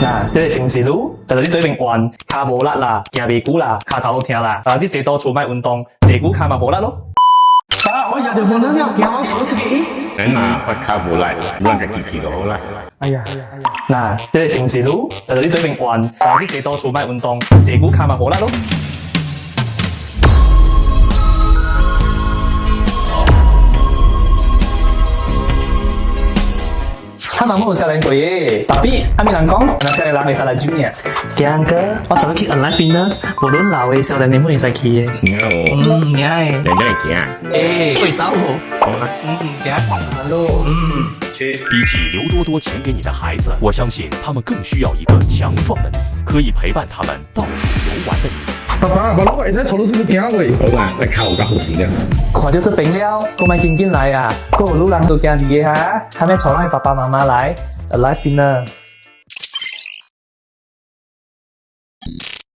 嗱，即係是唔是路？就係啲水平彎，腳無力啦，行未久啦，腳頭好痛啦，啲坐多出賣運動，坐久腳嘛無力咯。爸，我日日冇得入行坐車。你嘛不靠無賴，亂隻機器就好啦。哎呀，嗱，即係是唔是路？就係啲水平彎，啲坐多出賣運動，坐久腳嘛無力咯。他們冇少年過耶，tapi kami langkong anak saya lang salah junior. Kaya angka,我想去 Alive Fitness，無論老嘅少年你冇會使去嘅。你哎，你行啊？會走喎。好啦，等下講咯。去。比起留多多錢給你的孩子，我相信他們更需要一個強壯的你，可以陪伴他們到處遊玩的你。爸爸，把老外仔坐到成個驚喂。好啦，你靠我好時啦。看到這病了，我咪見見來啊，個路人都驚你嘅哈，他們從來爸爸媽媽來 Alive Fitness。